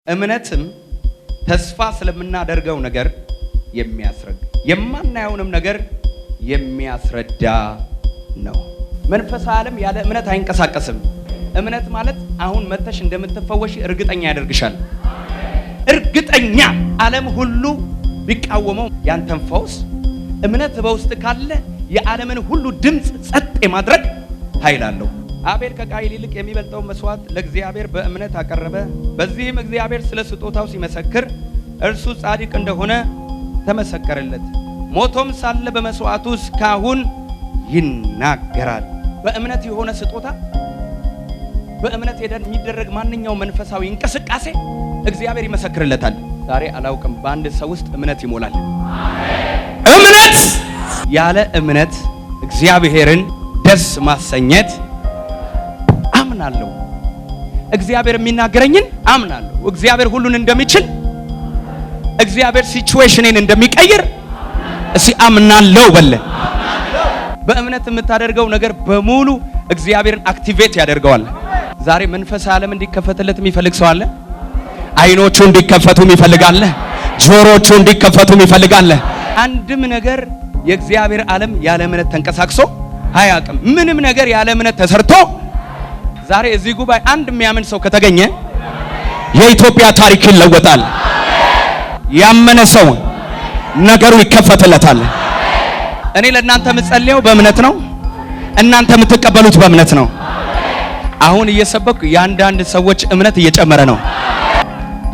እምነትም ተስፋ ስለምናደርገው ነገር የሚያስረዳ የማናየውንም ነገር የሚያስረዳ ነው። መንፈሳዊ ዓለም ያለ እምነት አይንቀሳቀስም። እምነት ማለት አሁን መተሽ እንደምትፈወሽ እርግጠኛ ያደርግሻል። እርግጠኛ ዓለም ሁሉ ቢቃወመው ያንተን ፈውስ እምነት በውስጥ ካለ የዓለምን ሁሉ ድምጽ ጸጥ የማድረግ ኃይል አለው። አቤል ከቃየል ይልቅ የሚበልጠው መስዋዕት ለእግዚአብሔር በእምነት አቀረበ። በዚህም እግዚአብሔር ስለ ስጦታው ሲመሰክር እርሱ ጻድቅ እንደሆነ ተመሰከረለት። ሞቶም ሳለ በመስዋዕቱ እስካሁን ይናገራል። በእምነት የሆነ ስጦታ በእምነት የሚደረግ ማንኛውም መንፈሳዊ እንቅስቃሴ እግዚአብሔር ይመሰክርለታል። ዛሬ አላውቅም በአንድ ሰው ውስጥ እምነት ይሞላል። እምነት ያለ እምነት እግዚአብሔርን ደስ ማሰኘት አምናለሁ። እግዚአብሔር የሚናገረኝን አምናለሁ። እግዚአብሔር ሁሉን እንደሚችል እግዚአብሔር ሲቹዌሽኔን እንደሚቀይር እሺ አምናለሁ በለ። በእምነት የምታደርገው ነገር በሙሉ እግዚአብሔርን አክቲቬት ያደርገዋል። ዛሬ መንፈሳዊ ዓለም እንዲከፈትለት የሚፈልግ ሰው አለ። አይኖቹ እንዲከፈቱ ይፈልጋል። ጆሮቹ እንዲከፈቱ ይፈልጋል። አንድም ነገር የእግዚአብሔር ዓለም ያለ እምነት ተንቀሳቅሶ አያውቅም። ምንም ነገር ያለ እምነት ተሰርቶ ዛሬ እዚህ ጉባኤ አንድ የሚያምን ሰው ከተገኘ የኢትዮጵያ ታሪክ ይለወጣል። ያመነ ሰው ነገሩ ይከፈትለታል። እኔ ለእናንተ የምጸልየው በእምነት ነው። እናንተ የምትቀበሉት በእምነት ነው። አሁን እየሰበኩ የአንዳንድ ሰዎች እምነት እየጨመረ ነው።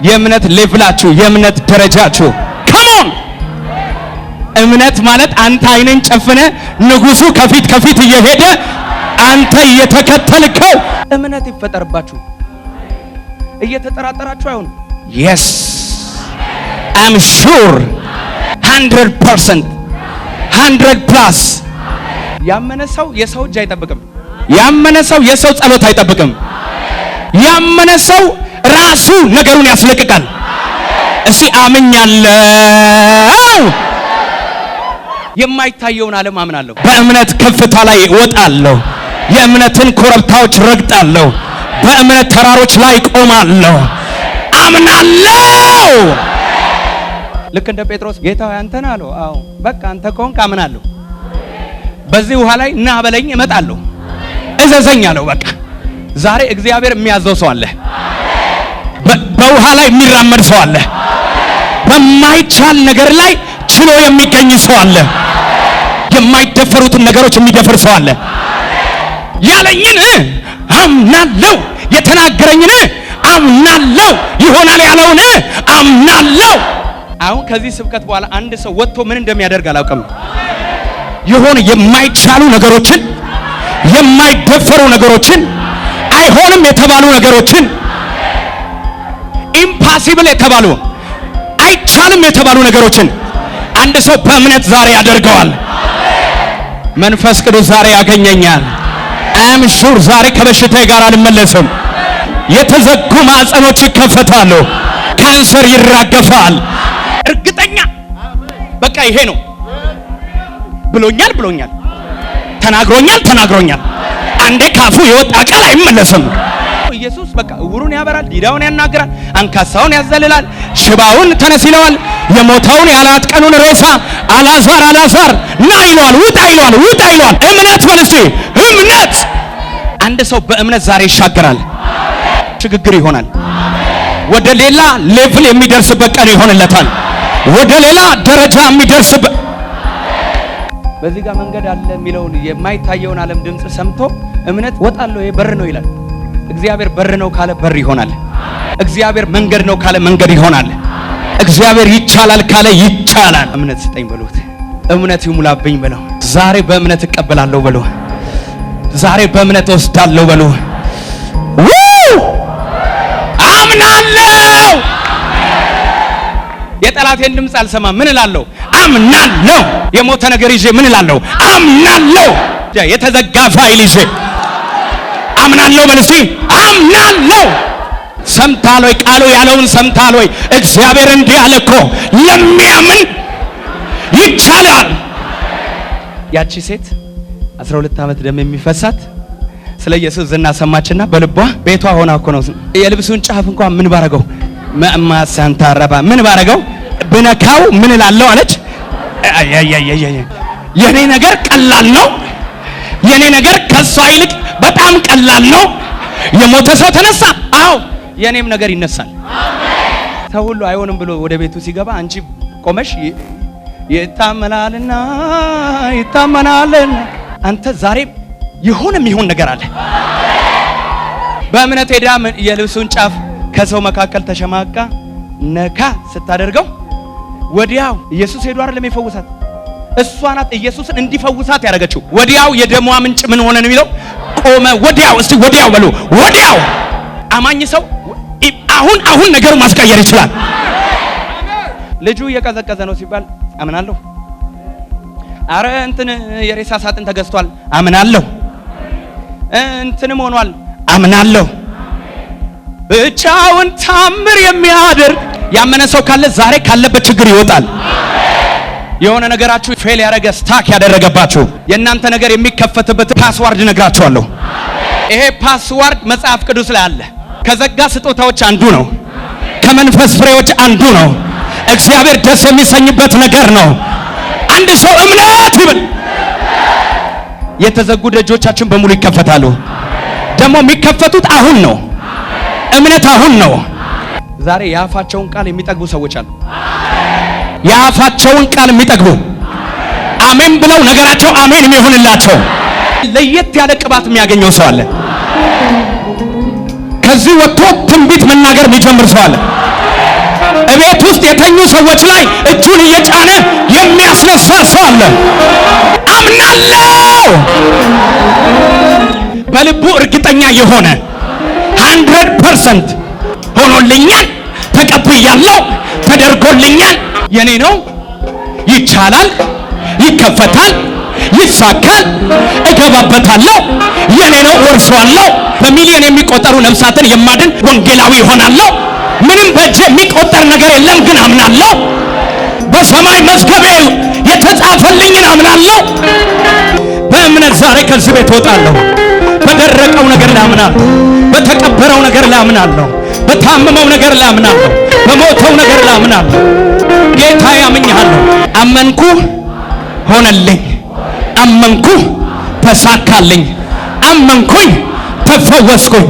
የእምነት ሌቭላችሁ የእምነት ደረጃችሁ ካሞን። እምነት ማለት አንተ አይነን ጨፍነ ንጉሱ ከፊት እየሄደ አንተ እየተከተልከው እምነት ይፈጠርባችሁ። እየተጠራጠራችሁ አይሁን። yes I'm sure 100% 100+ ያመነ ሰው የሰው እጅ አይጠብቅም። ያመነ ሰው የሰው ጸሎት አይጠብቅም። ያመነ ሰው ራሱ ነገሩን ያስለቅቃል። እሺ አምኛለሁ። የማይታየውን ዓለም አምናለሁ። በእምነት ከፍታ ላይ እወጣለሁ። የእምነትን ኮረብታዎች ረግጣለሁ። በእምነት ተራሮች ላይ ቆማለሁ። አምናለሁ። ልክ እንደ ጴጥሮስ ጌታ ሆይ አንተ ነህ አለው። አዎ በቃ አንተ ከሆንክ አምናለሁ። በዚህ ውሃ ላይ ና በለኝ እመጣለሁ። እዘዘኝ አለው። በቃ ዛሬ እግዚአብሔር የሚያዘው ሰው አለ። በውሃ ላይ የሚራመድ ሰው አለ። በማይቻል ነገር ላይ ችሎ የሚገኝ ሰው አለ። የማይደፈሩትን ነገሮች የሚደፍር ሰው አለ። ያለኝን አምናለሁ፣ የተናገረኝን አምናለሁ፣ ይሆናል ያለውን አምናለሁ። አሁን ከዚህ ስብከት በኋላ አንድ ሰው ወጥቶ ምን እንደሚያደርግ አላውቅም። የሆነ የማይቻሉ ነገሮችን፣ የማይደፈሩ ነገሮችን፣ አይሆንም የተባሉ ነገሮችን፣ ኢምፖሲብል የተባሉ አይቻልም የተባሉ ነገሮችን አንድ ሰው በእምነት ዛሬ ያደርገዋል። መንፈስ ቅዱስ ዛሬ ያገኘኛል። አም ሹር ዛሬ ከበሽታዬ ጋር አልመለስም። የተዘጉ ማዕፀኖች ይከፈታሉ። ካንሰር ይራገፋል። እርግጠኛ በቃ ይሄ ነው ብሎኛል፣ ተናግሮኛል። አንዴ ካፉ የወጣ ቃል አይመለስም። ኢየሱስ በቃ እውሩን ያበራል፣ ዲዳውን ያናግራል፣ አንካሳውን ያዘልላል፣ ሽባውን ተነስ ይለዋል፣ የሞተውን ያላት ቀኑን ሬሳ አላዛር ና ይለዋል፣ ውጣ ይለዋል። እምነት በልስቲ እምነት። አንድ ሰው በእምነት ዛሬ ይሻገራል። ሽግግር ይሆናል። ወደ ሌላ ሌቭል የሚደርስበት ቀን ይሆንለታል። ወደ ሌላ ደረጃ የሚደርስበት በዚህ ጋር መንገድ አለ የሚለውን የማይታየውን ዓለም ድምጽ ሰምቶ እምነት ወጣለሁ በር ነው ይላል። እግዚአብሔር በር ነው ካለ በር ይሆናል። እግዚአብሔር መንገድ ነው ካለ መንገድ ይሆናል። እግዚአብሔር ይቻላል ካለ ይቻላል። እምነት ስጠኝ በሉት። እምነት ይሙላብኝ በለው። ዛሬ በእምነት እቀበላለሁ በለው። ዛሬ በእምነት ወስዳለሁ በለው። አምናለሁ። የጠላቴን ድምጽ አልሰማም። ምን እላለሁ? አምናለሁ። የሞተ ነገር ይዤ ምን እላለሁ? አምናለሁ። የተዘጋ ፋይል ይዤ አምናለሁ። በልሲ አምናለሁ። ሰምታል ወይ? ቃሉ ያለውን ሰምታል ወይ? እግዚአብሔር እንዲህ አለ እኮ ለሚያምን ይቻላል። ያቺ ሴት 12 ዓመት ደም የሚፈሳት ስለ ኢየሱስ ዝና ሰማችና በልቧ ቤቷ ሆና እኮ ነው የልብሱን ጫፍ እንኳን ምን ባረገው ማሳንታረባ ምን ባረገው ብነካው ምን እላለሁ አለች። የኔ ነገር ቀላል ነው። የኔ ነገር ከሷ ይልቅ በጣም ቀላል ነው። የሞተ ሰው ተነሳ። አዎ የኔም ነገር ይነሳል። ሰው ሁሉ አይሆንም ብሎ ወደ ቤቱ ሲገባ አንቺ ቆመሽ ይታመናልና አንተ ዛሬ ይሁን ነገር አለ። በእምነት ሄዳ የልብሱን ጫፍ ከሰው መካከል ተሸማቃ ነካ ስታደርገው ወዲያው ኢየሱስ ሄዶ አይደለም የፈወሳት፣ እሷ ናት ኢየሱስን እንዲፈውሳት ያደረገችው። ወዲያው የደሟ ምንጭ ምን ሆነ ነው የሚለው? ቆመ። ወዲያው እስቲ ወዲያው በሉ። ወዲያው አማኝ ሰው አሁን ነገሩ ማስቀየር ይችላል። ልጁ እየቀዘቀዘ ነው ሲባል አምናለሁ። አረ እንትን የሬሳ ሳጥን ተገዝቷል አምናለሁ። እንትንም ሆኗል አምናለሁ። ብቻውን ታምር የሚያደርግ ያመነ ሰው ካለ ዛሬ ካለበት ችግር ይወጣል። የሆነ ነገራችሁ ፌል ያደረገ ስታክ ያደረገባችሁ የእናንተ ነገር የሚከፈትበት ፓስዋርድ ነግራችኋለሁ። ይሄ ፓስዋርድ መጽሐፍ ቅዱስ ላይ አለ። ከጸጋ ስጦታዎች አንዱ ነው። ከመንፈስ ፍሬዎች አንዱ ነው። እግዚአብሔር ደስ የሚሰኝበት ነገር ነው። አንድ ሰው እምነት ይበል። የተዘጉ ደጆቻችን በሙሉ ይከፈታሉ። ደግሞ የሚከፈቱት አሁን ነው። እምነት አሁን ነው። ዛሬ የአፋቸውን ቃል የሚጠግቡ ሰዎች አሉ። የአፋቸውን ቃል የሚጠግቡ አሜን ብለው ነገራቸው አሜን የሚሆንላቸው ለየት ያለ ቅባት የሚያገኘው ሰው አለ። ከዚህ ወጥቶ ትንቢት መናገር የሚጀምር ሰው አለ። እቤት ውስጥ የተኙ ሰዎች ላይ እጁን እየጫነ የሚያስነሳ ሰው አለ። አምናለሁ በልቡ እርግጠኛ የሆነ 100% ሆኖልኛል፣ ተቀብያለሁ፣ ተደርጎልኛል፣ የኔ ነው፣ ይቻላል፣ ይከፈታል፣ ይሳካል፣ እገባበታለሁ፣ የኔ ነው፣ ወርሷለሁ፣ በሚሊዮን የሚቆጠሩ ነፍሳትን የማድን ወንጌላዊ ይሆናለሁ፣ ምንም በእጄ የሚቆጠር ነገር የለም ግን አምናለሁ፣ በሰማይ መዝገቤ የተጻፈልኝን አምናለሁ። በእምነት ዛሬ ከዚህ ቤት እወጣለሁ። በደረቀው ነገር ላምናለሁ፣ በተቀበረው ነገር ላምናለሁ፣ በታመመው ነገር ላምናለሁ፣ በሞተው ነገር ላምናለሁ። ጌታ ያምኛለሁ። አመንኩ ሆነልኝ፣ አመንኩ ተሳካልኝ፣ አመንኩኝ ተፈወስኩኝ።